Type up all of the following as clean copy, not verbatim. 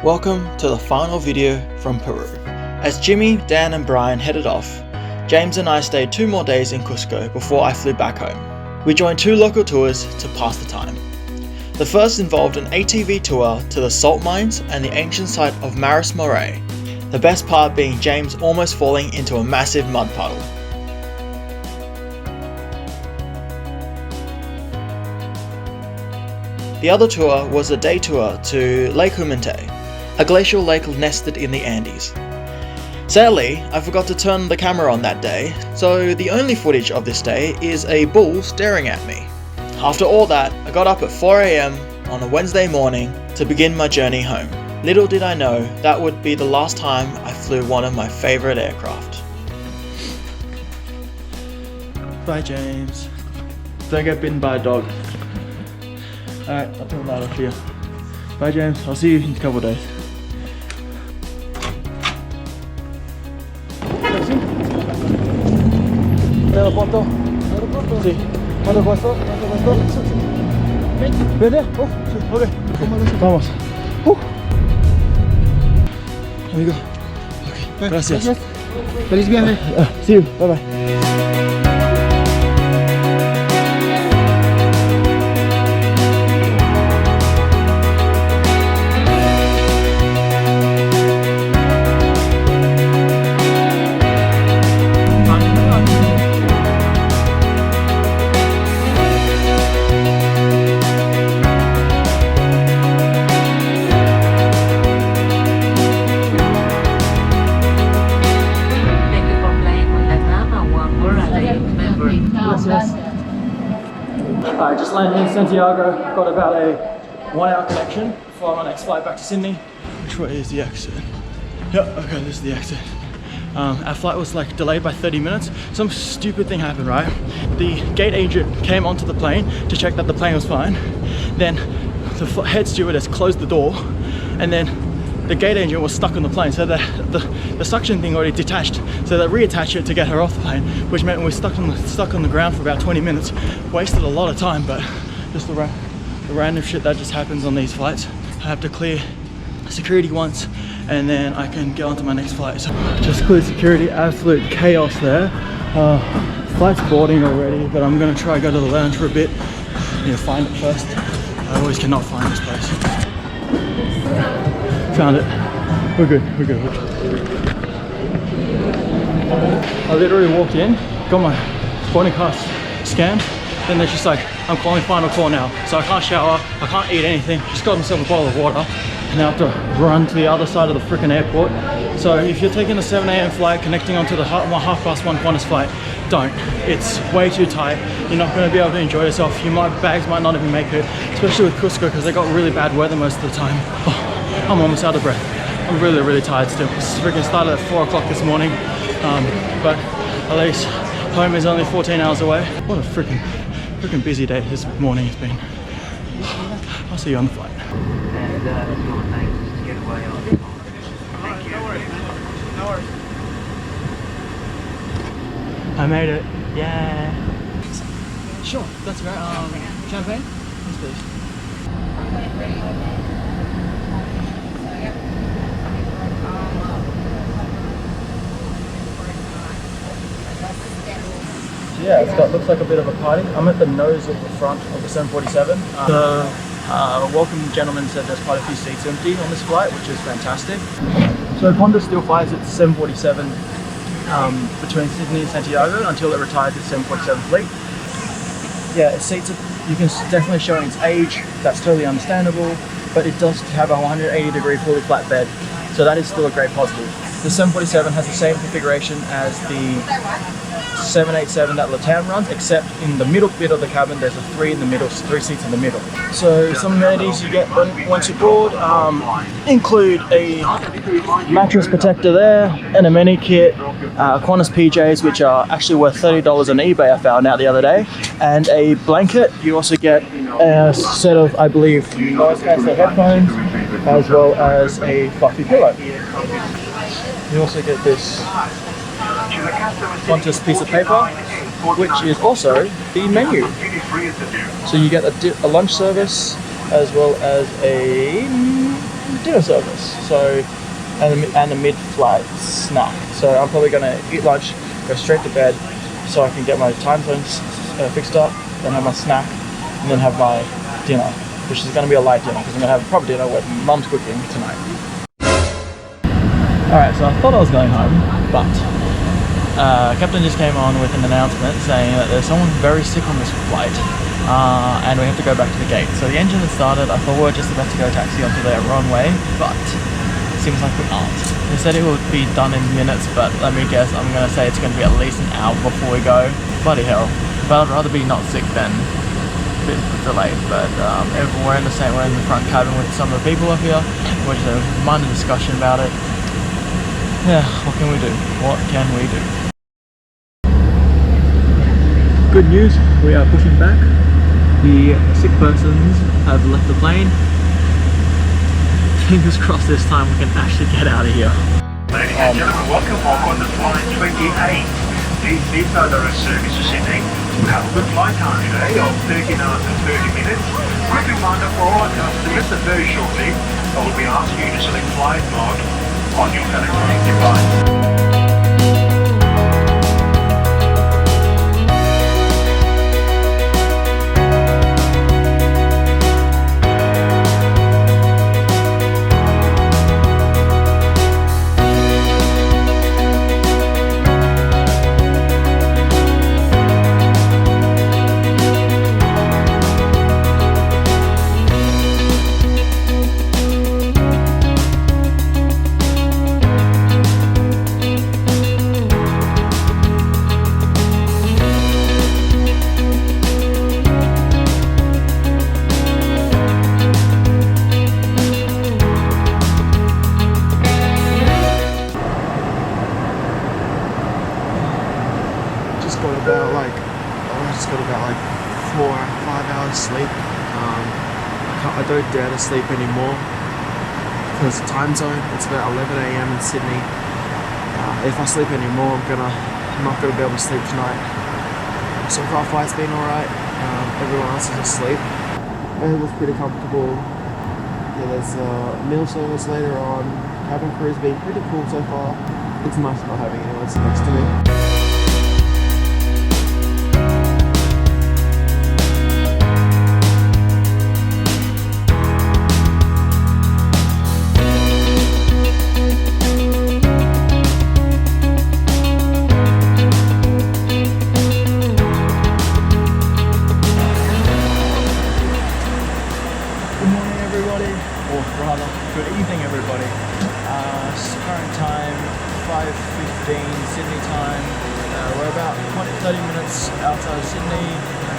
Welcome to the final video from Peru. As Jimmy, Dan and Brian headed off, James and I stayed 2 more days in Cusco before I flew back home. We joined 2 local tours to pass the time. The first involved an ATV tour to the salt mines and the ancient site of Maris Moray, the best part being James almost falling into a massive mud puddle. The other tour was a day tour to Lake Huminte, a glacial lake nested in the Andes. Sadly, I forgot to turn the camera on that day, so the only footage of this day is a bull staring at me. After all that, I got up at 4 AM on a Wednesday morning to begin my journey home. Little did I know that would be the last time I flew one of my favourite aircraft. Bye James. Don't get bitten by a dog. Alright, I'll turn that off here. Bye James, I'll see you in a couple of days. Aeropuerto. Aeropuerto? Sí. ¿Cuánto cuesta? ¿Cuánto cuesta? 20. ¿20? Sí, ok. Vamos. Amigo. Ok, gracias. Feliz viaje. See you, bye bye. I just landed in Santiago. I've got about a 1-hour connection for my next flight back to Sydney. Which way is the exit? Yep, okay, this is the exit. Our flight was like delayed by 30 minutes. Some stupid thing happened, right? The gate agent came onto the plane to check that the plane was fine. Then the head stewardess closed the door, and then the gate agent was stuck on the plane, so the suction thing already detached, so they reattached it to get her off the plane, which meant we were stuck on the ground for about 20 minutes. Wasted a lot of time, but just the random shit that just happens on these flights. I have to clear security once, and then I can get on to my next flight. So just cleared security, absolute chaos there. Flight's boarding already, but I'm gonna try go to the lounge for a bit. Need to find it first. I always cannot find this place. Found it. We're good. I literally walked in, got my boarding pass scanned, then they're just like, I'm calling final call now. So I can't shower, I can't eat anything, just got myself a bottle of water, and now I have to run to the other side of the freaking airport. So if you're taking a 7 AM flight connecting onto the 1:30 Qantas flight, don't. It's way too tight. You're not going to be able to enjoy yourself. Bags might not even make it, especially with Cusco because they got really bad weather most of the time. I'm almost out of breath. I'm really tired still. This freaking started at 4 o'clock this morning, but at least home is only 14 hours away. What a freaking busy day this morning has been. I'll see you on the flight. I made it. Yeah. Sure, that's great. Champagne? Yes, please. Yeah, looks like a bit of a party. I'm at the nose of the front of the 747. The welcome gentleman said there's quite a few seats empty on this flight, which is fantastic. So Qantas still flies its 747 between Sydney and Santiago until it retires its 747 fleet. Yeah, its seats, you can definitely show its age, that's totally understandable, but it does have a 180-degree fully flat bed, so that is still a great positive. The 747 has the same configuration as the 787 that LATAM runs, except in the middle bit of the cabin there's 3 seats in the middle. So some amenities you get once you board include a mattress protector there, an amenity kit, Qantas PJs, which are actually worth $30 on eBay I found out the other day, and a blanket. You also get a set of, I believe, noise cancelling headphones, as well as a fluffy pillow. You also get this Qantas piece of paper, which is also the menu. So you get a lunch service, as well as a dinner service. So and a mid-flight snack. So I'm probably gonna eat lunch, go straight to bed, so I can get my time zones fixed up, then have my snack, and then have my dinner, which is gonna be a light dinner because I'm gonna have a proper dinner with mum's cooking tonight. Alright, so I thought I was going home, but Captain just came on with an announcement saying that there's someone very sick on this flight, and we have to go back to the gate. So the engine had started. I thought we were just about to go taxi onto the runway, but it seems like we aren't. They said it would be done in minutes, but let me guess, I'm going to say it's going to be at least an hour before we go. Bloody hell. But I'd rather be not sick than a bit delayed. But we're in the front cabin with some of the people up here. We're just having a minor discussion about it. Yeah, what can we do? What can we do? Good news, we are pushing back. The sick persons have left the plane. Fingers crossed this time we can actually get out of here. Ladies and gentlemen, welcome on the flight 28. These are the service to Sydney. We have a good flight time today of 13 hours and 30 minutes. Quick reminder for all our customers that very shortly I will be asking you to select flight mode on your electronic device. About like 4 or 5 hours sleep. I don't dare to sleep anymore because the time zone, it's about 11 AM in Sydney. If I sleep anymore, I'm not gonna be able to sleep tonight. So far flight's been alright. Everyone else is asleep. It was pretty comfortable. Yeah, there's meal service later on. Cabin crew's been pretty cool so far. It's nice not having anyone next to me. Good evening, everybody. Current time 5:15 Sydney time. We're about 20-30 minutes outside of Sydney.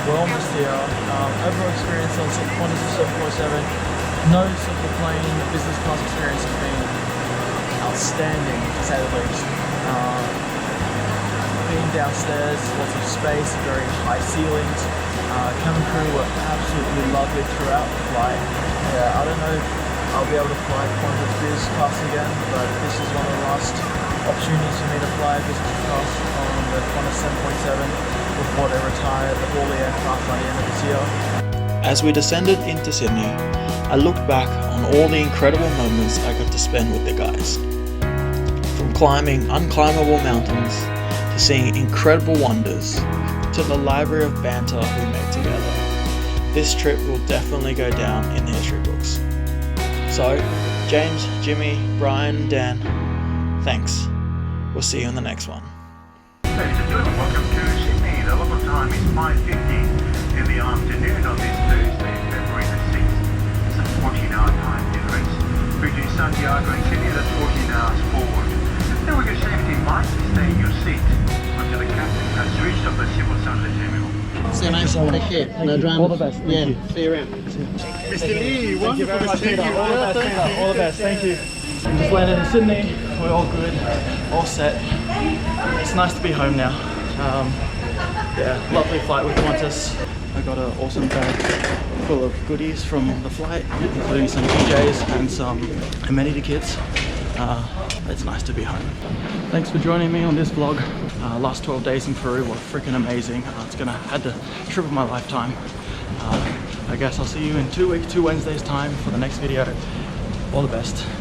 We're almost here. Overall experience on Qantas 747. Nose of the plane, the business class experience has been outstanding, to say the least. Being downstairs, lots of space, very high ceilings. Cabin crew were absolutely lovely throughout the flight. Yeah, I don't know if I'll be able to fly Qantas Biz class again, but this is one of the last opportunities for me to fly business class on the Qantas 747 before they retire all the aircraft by the end of this year. As we descended into Sydney, I looked back on all the incredible moments I got to spend with the guys. From climbing unclimbable mountains, to seeing incredible wonders, to the library of banter we made together. This trip will definitely go down in the history books. So, James, Jimmy, Brian, Dan, thanks. We'll see you in the next one. Ladies and gentlemen, welcome to Sydney. The local time is 5:50 in the afternoon on this Thursday, February the 6th. It's a 14-hour time difference. Between Santiago and Sydney, that's 14 hours forward. Then with your safety in mind, stay in your seat until the captain has reached up the civil Sunday terminal. So nice. Take care. No drama. All the best. Thank you. See you around. Mr. Lee, Thank you very much, Peter. All the best, Peter. All the best. Thank you. We just landed in Sydney. We're all good, all set. It's nice to be home now. Yeah, lovely flight with Qantas. I got an awesome bag full of goodies from the flight, including some PJs and some amenity kits. It's nice to be home. Thanks for joining me on this vlog. Last 12 days in Peru were freaking amazing. It's gonna have the trip of my lifetime. I guess I'll see you in 2 weeks, 2 Wednesdays time for the next video. All the best.